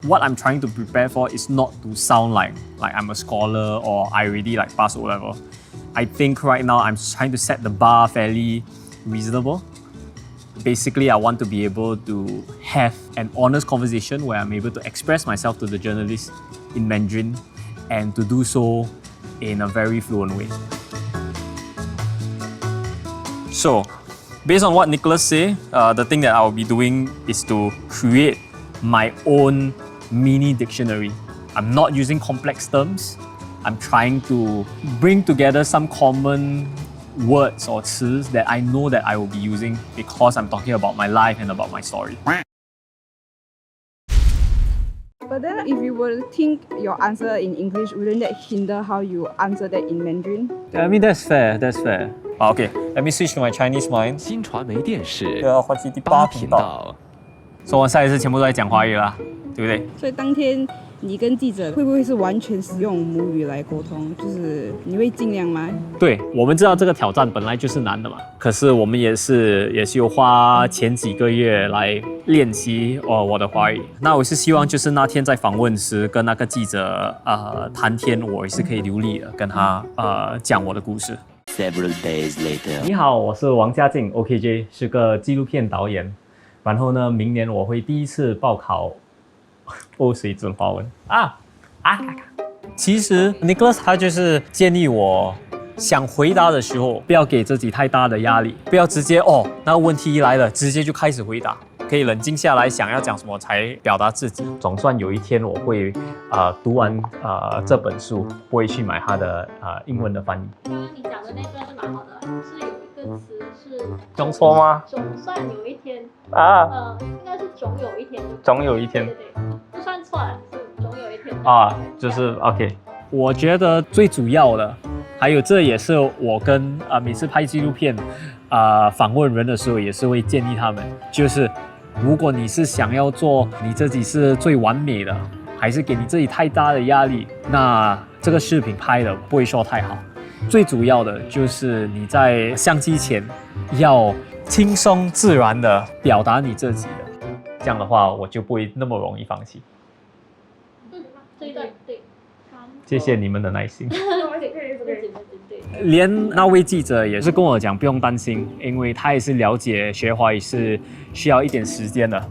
What I'm trying to prepare for is not to sound like I'm a scholar or I already pass O level. I think right now I'm trying to set the bar fairly reasonable. Basically, I want to be able to have an honest conversation where I'm able to express myself to the journalist in Mandarin and to do so in a very fluent way. So, based on what Nicholas said, the thing that I will be doing is to create my own mini dictionary. I'm not using complex terms. I'm trying to bring together some common words or 词 that I know that I will be using because I'm talking about my life and about my story. But then if you were to think your answer in English, wouldn't that hinder how you answer that in Mandarin? I mean, that's fair, that's fair. Okay, let me switch to my Chinese mind. 新传媒电视要换去第8 8频频道。道。所以我下一次全部都在讲华语啦，对不对？所以当天你跟记者会不会是完全使用母语来沟通？就是你会尽量吗？对，我们知道这个挑战本来就是难的嘛，可是我们也是有花前几个月来练习我的华语。那我是希望就是那天在访问时跟那个记者谈天，我也是可以流利的跟他讲我的故事。Several days later. 你好，我是王嘉靖 ，OKJ 是个纪录片导演。然后呢，明年我会第一次报考欧水准华文其实 Nicholas 他就是建议我想回答的时候，不要给自己太大的压力，不要直接那个问题一来了，直接就开始回答，可以冷静下来，想要讲什么才表达自己。总算有一天我会读完这本书，不会去买它的英文的翻译。刚刚你讲的那段是蛮好的，是有一个词是用错吗？总算有一天应该是总有一天，总有一天，对，不算错了，是总有一天就是 OK。我觉得最主要的，还有这也是我跟每次拍纪录片访问人的时候，也是会建议他们，就是如果你是想要做你自己是最完美的，还是给你自己太大的压力，那这个视频拍的不会说太好。最主要的就是你在相机前要轻松自然的表达你自己的，这样的话我就不会那么容易放弃。这一段对，谢谢你们的耐心。对，连那位记者也是跟我讲，不用担心，因为他也是了解学华语是需要一点时间的。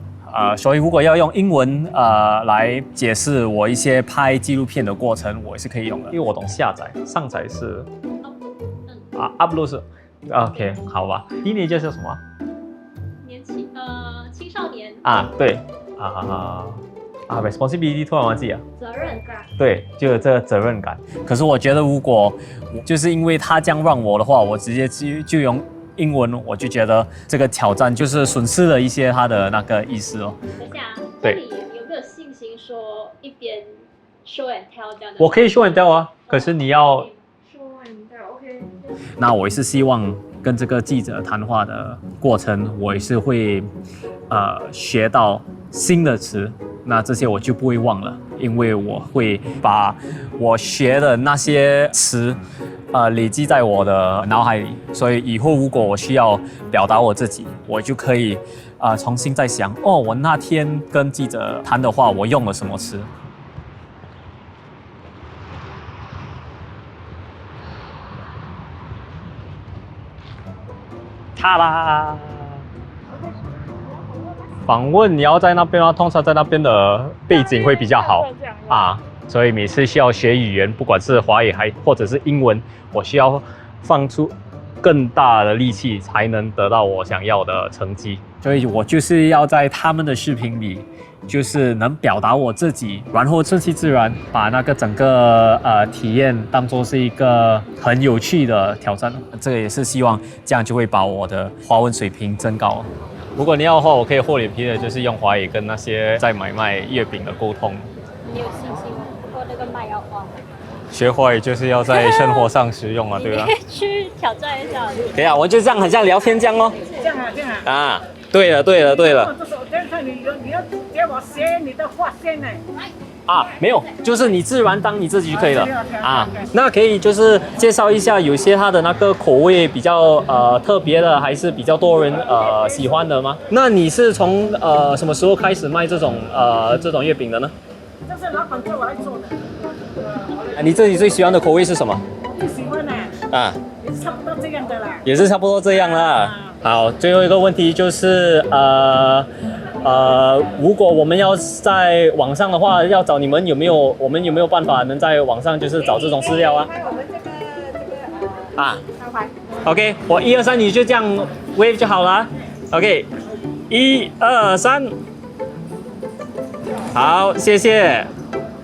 所以如果要用英文来解释我一些拍纪录片的过程，我也是可以用的，因为我懂下载，上载是upload 是 OK 好吧。teenager 是什么？青少年对responsibility 突然忘记了。责任感。对，就有这个责任感。可是我觉得，如果就是因为他这样让我的话，我直接就用英文，我就觉得这个挑战就是损失了一些他的那个意思哦。等一下，对，那你有没有信心说一边 show and tell 这样的？我可以 show and tell 啊，可是你要 show and tell OK。那我也是希望跟这个记者谈话的过程，我也是会学到新的词。那这些我就不会忘了，因为我会把我学的那些词，累积在我的脑海里。所以以后如果我需要表达我自己，我就可以重新再想，我那天跟记者谈的话，我用了什么词。ta啦！访问你要在那边吗？通常在那边的背景会比较好所以每次需要学语言，不管是华语或者是英文，我需要放出更大的力气才能得到我想要的成绩。所以我就是要在他们的视频里，就是能表达我自己，然后顺其自然，把那个整个体验当作是一个很有趣的挑战。这个也是希望这样就会把我的华文水平增高。如果你要的话，我可以厚脸皮的，就是用华语跟那些在买卖月饼的沟通。你有信心吗？不过那个麦要花。学华语就是要在生活上实用啊，对吧？去挑战一下。对啊，我就这样很像聊天这样哦。这样对了。这手这样上你要给我写你的划线呢。啊，没有，就是你自然当你自己就可以了啊 OK。那可以就是介绍一下，有些它的那个口味比较特别的，还是比较多人喜欢的吗？那你是从什么时候开始卖这种月饼的呢？这是老板叫我来做的。你自己最喜欢的口味是什么？最喜欢的啊，也是差不多这样的啦。也是差不多这样啦。好，最后一个问题就是如果我们要在网上的话，要找你们我们有没有办法能在网上就是找这种饲料啊？我们这个啊招牌。 ，OK， 我1、2、3你就这样 wave 就好了。OK， 1、2、3，好，谢谢。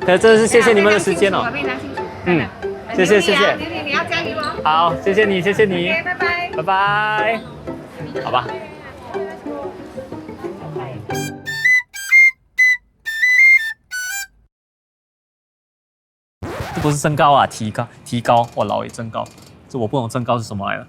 这是谢谢你们的时间哦。嗯，谢谢。你要加油哦。好，谢谢你。拜拜。拜拜。好吧。这不是增高啊，提高，我老也增高，这我不懂增高是什么来的。